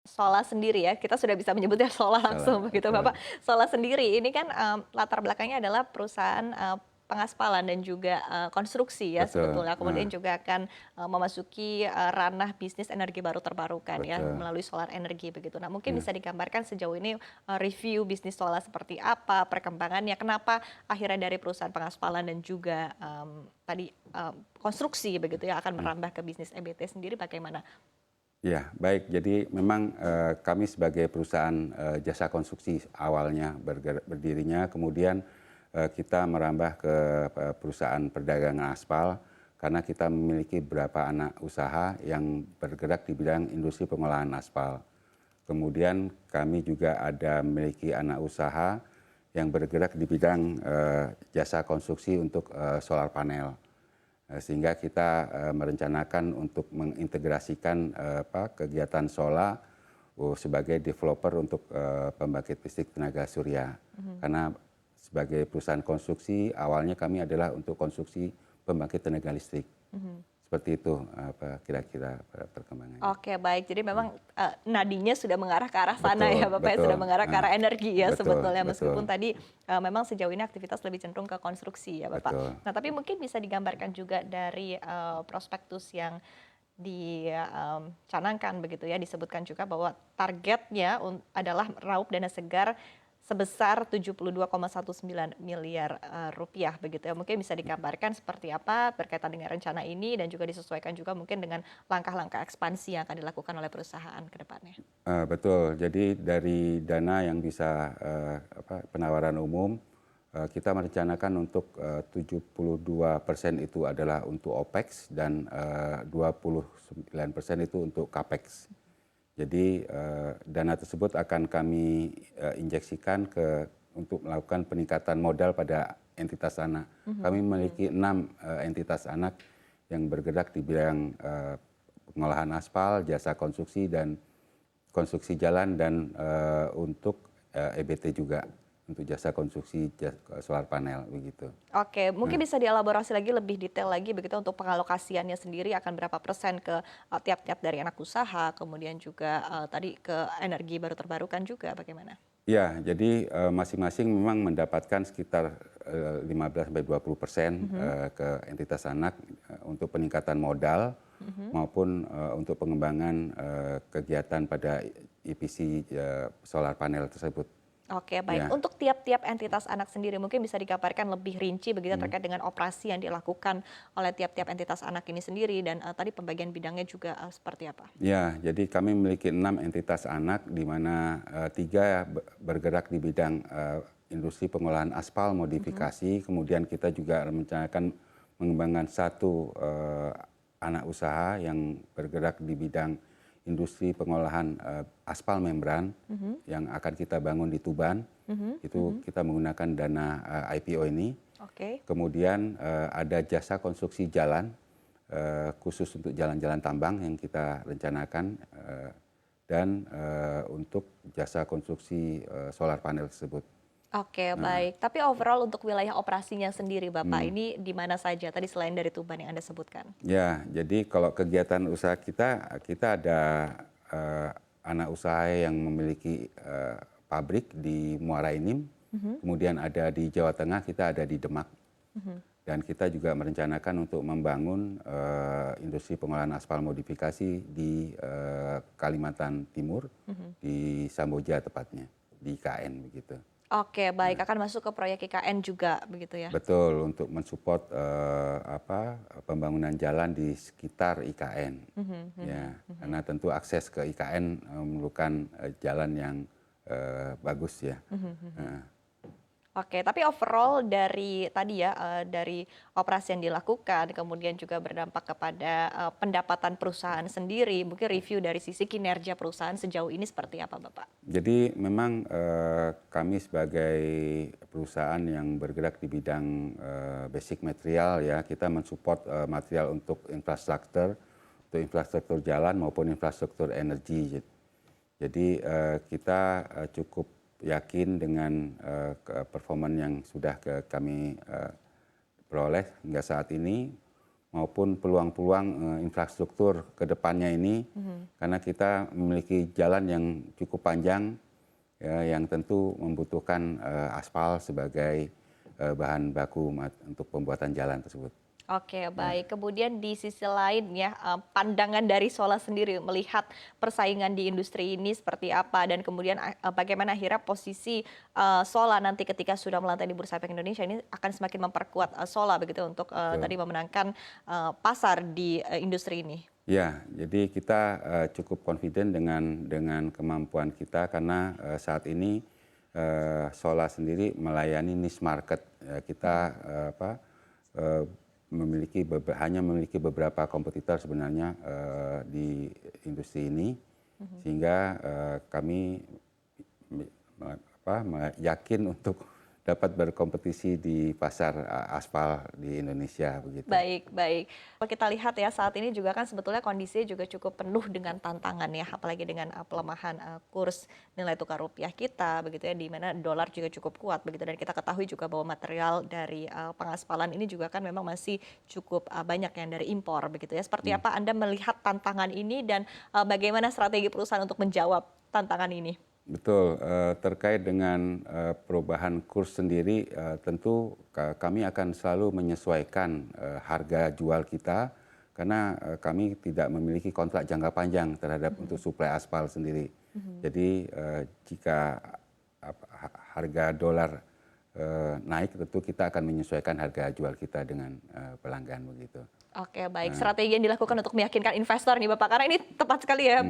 Sola sendiri ya, kita sudah bisa menyebutnya Sola Salah, langsung begitu betul, Bapak. Sola sendiri ini kan, latar belakangnya adalah perusahaan, pengaspalan dan juga, konstruksi ya betul, sebetulnya. Kemudian juga akan, memasuki, ranah bisnis energi baru terbarukan ya, betul. melalui solar energi begitu. Nah mungkin Nah, bisa digambarkan sejauh ini, review bisnis solar seperti apa, perkembangannya, kenapa akhirnya dari perusahaan pengaspalan dan juga, tadi, konstruksi begitu ya, akan nah. merambah ke bisnis EBT sendiri bagaimana? Ya, baik. Jadi memang kami sebagai perusahaan jasa konstruksi awalnya berdirinya, kemudian kita merambah ke perusahaan perdagangan aspal karena kita memiliki beberapa anak usaha yang bergerak di bidang industri pengolahan aspal. Kemudian kami juga ada memiliki anak usaha yang bergerak di bidang jasa konstruksi untuk solar panel. Sehingga kita merencanakan untuk mengintegrasikan kegiatan Sola sebagai developer untuk pembangkit listrik tenaga surya. Karena sebagai perusahaan konstruksi awalnya kami adalah untuk konstruksi pembangkit tenaga listrik. Mhm. Seperti itu kira-kira perkembangannya. Oke baik, jadi memang, nadinya sudah mengarah ke arah sana Betul, ya Bapak ya, betul. sudah mengarah ke arah energi ya Betul, sebetulnya betul, meskipun tadi, memang sejauh ini aktivitas lebih cenderung ke konstruksi ya Bapak. betul. Nah tapi mungkin bisa digambarkan juga dari, prospektus yang dicanangkan begitu ya, disebutkan juga bahwa targetnya adalah meraup dana segar sebesar 72,19 miliar rupiah begitu ya. Mungkin bisa digambarkan seperti apa berkaitan dengan rencana ini dan juga disesuaikan juga mungkin dengan langkah-langkah ekspansi yang akan dilakukan oleh perusahaan ke depannya. Betul. Jadi dari dana yang bisa penawaran umum, kita merencanakan untuk 72% itu adalah untuk OPEX dan 29% itu untuk CAPEX. Jadi dana tersebut akan kami injeksikan untuk melakukan peningkatan modal pada entitas anak. Mhm Kami mhm. memiliki 6 entitas anak yang bergerak di bidang pengolahan aspal, jasa konstruksi dan konstruksi jalan dan untuk EBT juga untuk jasa konstruksi solar panel begitu. Oke, mungkin Nah, bisa dielaborasi lagi lebih detail lagi begitu untuk pengalokasiannya sendiri akan berapa persen ke, tiap-tiap dari anak usaha, kemudian juga, tadi ke energi baru terbarukan juga bagaimana? ya, jadi masing-masing memang mendapatkan sekitar 15-20% Mhm ke entitas anak untuk peningkatan modal mhm. maupun untuk pengembangan kegiatan pada EPC solar panel tersebut. Oke, baik. Ya. Untuk tiap-tiap entitas anak sendiri mungkin bisa digambarkan lebih rinci begitu Hmm. terkait dengan operasi yang dilakukan oleh tiap-tiap entitas anak ini sendiri dan, tadi pembagian bidangnya juga, seperti apa? Ya, jadi kami memiliki 6 entitas anak di mana 3 bergerak di bidang industri pengolahan aspal Mhm modifikasi, kemudian kita juga merencanakan mengembangkan satu anak usaha yang bergerak di bidang industri pengolahan aspal membran mhm yang akan kita bangun di Tuban. mhm Itu mhm. kita menggunakan dana IPO ini. Oke. Kemudian ada jasa konstruksi jalan khusus untuk jalan-jalan tambang yang kita rencanakan dan untuk jasa konstruksi solar panel tersebut. Oke, Nah, baik. Tapi overall untuk wilayah operasinya sendiri Bapak, hmm, ini di mana saja tadi selain dari Tuban yang Anda sebutkan? ya, jadi kalau kegiatan usaha kita, kita ada eh, anak usaha yang memiliki pabrik di Muara Enim, Mhm kemudian ada di Jawa Tengah, kita ada di Demak. mhm. Dan kita juga merencanakan untuk membangun industri pengolahan aspal modifikasi di Kalimantan Timur, Mhm. di Samboja tepatnya, di IKN begitu. Oke, baik Nah, akan masuk ke proyek IKN juga begitu ya? betul untuk mensupport pembangunan jalan di sekitar IKN. Mhm Ya, mhm mhm. karena tentu akses ke IKN memerlukan jalan yang bagus ya. Mhm mhm. Nah, Oke, tapi overall dari tadi ya, dari operasi yang dilakukan, kemudian juga berdampak kepada, pendapatan perusahaan sendiri, mungkin review dari sisi kinerja perusahaan sejauh ini seperti apa, Bapak? jadi memang kami sebagai perusahaan yang bergerak di bidang basic material ya, kita mensupport material untuk infrastruktur jalan maupun infrastruktur energi. Jadi kita cukup yakin dengan performa yang sudah kami peroleh hingga saat ini maupun peluang-peluang infrastruktur ke depannya ini, karena kita memiliki jalan yang cukup panjang, ya, yang tentu membutuhkan aspal sebagai bahan baku untuk pembuatan jalan tersebut. Oke, baik. Kemudian di sisi lain ya, pandangan dari Sola sendiri melihat persaingan di industri ini seperti apa dan kemudian bagaimana akhirnya posisi Sola nanti ketika sudah melantai di Bursa Efek Indonesia ini akan semakin memperkuat Sola begitu untuk tadi memenangkan pasar di industri ini. Ya, jadi kita cukup confident dengan kemampuan kita karena saat ini Sola sendiri melayani niche market. Kita hanya memiliki beberapa kompetitor sebenarnya di industri ini, sehingga kami yakin untuk dapat berkompetisi di pasar aspal di Indonesia begitu. Baik, baik. Kalau kita lihat ya saat ini juga kan sebetulnya kondisinya juga cukup penuh dengan tantangan ya, apalagi dengan pelemahan kurs nilai tukar rupiah kita begitu ya, di mana dolar juga cukup kuat begitu, dan kita ketahui juga bahwa material dari pengaspalan ini juga kan memang masih cukup banyak yang dari impor begitu ya. Seperti apa Anda melihat tantangan ini dan bagaimana strategi perusahaan untuk menjawab tantangan ini? Betul, terkait dengan perubahan kurs sendiri, tentu kami akan selalu menyesuaikan harga jual kita karena kami tidak memiliki kontrak jangka panjang terhadap untuk suplai aspal sendiri. Jadi jika harga dolar naik, tentu kita akan menyesuaikan harga jual kita dengan pelanggan begitu. Oke, baik. Strategi yang dilakukan untuk meyakinkan investor nih Bapak, karena ini tepat sekali ya,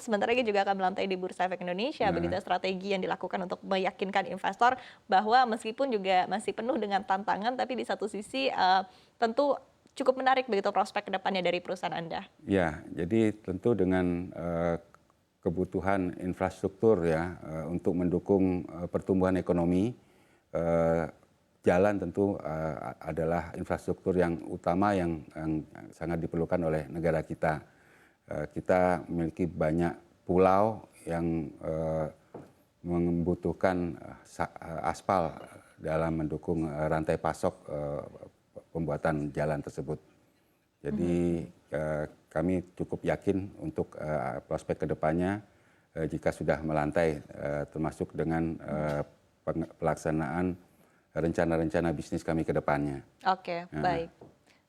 sebentar lagi juga akan melantai di Bursa Efek Indonesia, begitu ya, strategi yang dilakukan untuk meyakinkan investor bahwa meskipun juga masih penuh dengan tantangan, tapi di satu sisi tentu cukup menarik begitu prospek kedepannya dari perusahaan Anda. Ya, jadi tentu dengan kebutuhan infrastruktur ya untuk mendukung pertumbuhan ekonomi, jalan tentu adalah infrastruktur yang utama yang sangat diperlukan oleh negara kita. Kita memiliki banyak pulau yang membutuhkan aspal dalam mendukung rantai pasok pembuatan jalan tersebut. Jadi kami cukup yakin untuk prospek kedepannya jika sudah melantai, termasuk dengan pelaksanaan rencana-rencana bisnis kami ke depannya. Oke, baik.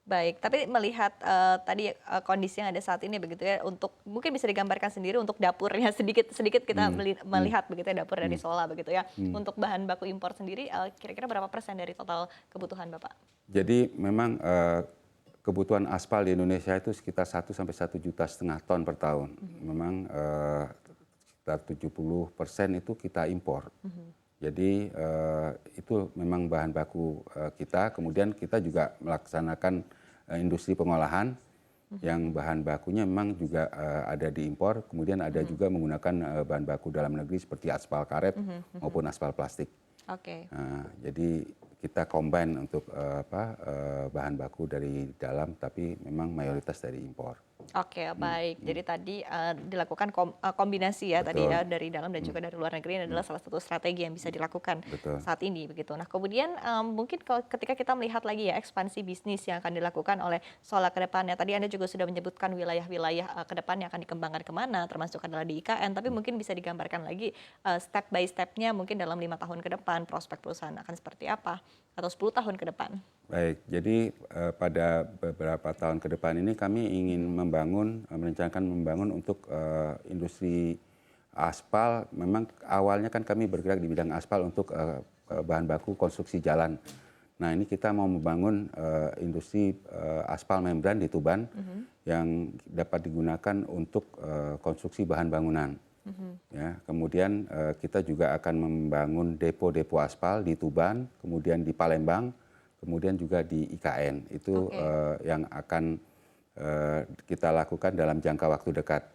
Baik, tapi melihat tadi kondisi yang ada saat ini begitu ya, untuk mungkin bisa digambarkan sendiri untuk dapurnya, sedikit kita melihat begitu ya dapur dari Sola begitu ya. Untuk bahan baku impor sendiri kira-kira berapa persen dari total kebutuhan Bapak? Jadi memang kebutuhan aspal di Indonesia itu sekitar 1 sampai 1,5 juta ton per tahun. Memang sekitar 70% itu kita impor. Jadi itu memang bahan baku kita. Kemudian kita juga melaksanakan industri pengolahan yang bahan bakunya memang juga ada di impor. Kemudian ada juga menggunakan bahan baku dalam negeri seperti aspal karet maupun aspal plastik. Oke. Jadi kita combine untuk bahan baku dari dalam, tapi memang mayoritas dari impor. Oke, baik. Jadi tadi dilakukan kombinasi ya. Betul. Tadi ya dari dalam dan juga dari luar negeri, ini adalah salah satu strategi yang bisa dilakukan. Betul. Saat ini begitu. Nah, kemudian mungkin ketika kita melihat lagi ya ekspansi bisnis yang akan dilakukan oleh Sola ke depannya. Tadi Anda juga sudah menyebutkan wilayah-wilayah ke depan yang akan dikembangkan kemana, termasuk adalah di IKN, tapi mungkin bisa digambarkan lagi step by step-nya mungkin dalam 5 tahun ke depan prospek perusahaan akan seperti apa atau 10 tahun ke depan. Baik, jadi pada beberapa tahun ke depan ini kami ingin merencanakan membangun untuk industri aspal. Memang awalnya kan kami bergerak di bidang aspal untuk bahan baku konstruksi jalan. Nah, ini kita mau membangun industri aspal membran di Tuban yang dapat digunakan untuk konstruksi bahan bangunan. Ya, kemudian kita juga akan membangun depo-depo aspal di Tuban, kemudian di Palembang, kemudian juga di IKN. Itu yang akan kita lakukan dalam jangka waktu dekat.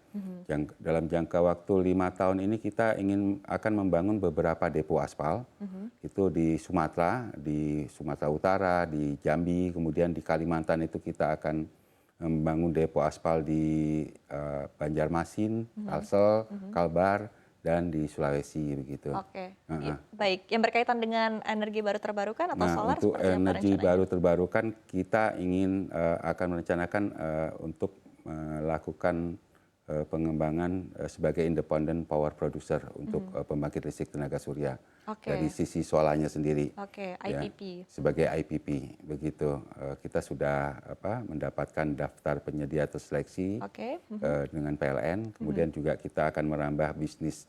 Dalam jangka waktu 5 tahun ini kita akan membangun beberapa depo aspal. Itu di Sumatera Utara, di Jambi, kemudian di Kalimantan itu kita akan membangun depo aspal di Banjarmasin, Kalsel, Kalbar, dan di Sulawesi begitu. Oke, baik. Yang berkaitan dengan energi baru terbarukan atau solar Untuk seperti apa energi rencananya? baru terbarukan kita ingin akan merencanakan untuk melakukan pengembangan sebagai independent power producer untuk pembangkit listrik tenaga surya dari Oke, sisi solarnya sendiri. oke, Ya, IPP. sebagai IPP begitu. Kita sudah mendapatkan daftar penyedia terseleksi Oke, dengan PLN, kemudian juga kita akan merambah bisnis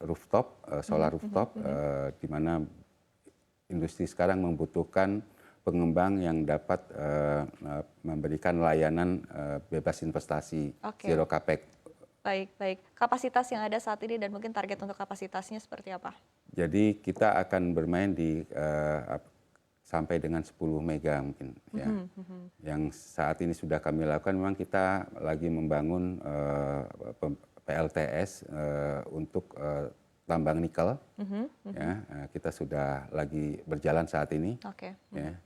rooftop, solar rooftop, di mana industri sekarang membutuhkan pengembang yang dapat memberikan layanan bebas investasi, oke. zero capex. Baik, baik. Kapasitas yang ada saat ini dan mungkin target untuk kapasitasnya seperti apa? Jadi kita akan bermain di sampai dengan 10 mega mungkin ya. Yang saat ini sudah kami lakukan memang kita lagi membangun PLTS untuk tambang nikel. Ya, kita sudah lagi berjalan saat ini. Oke. Ya.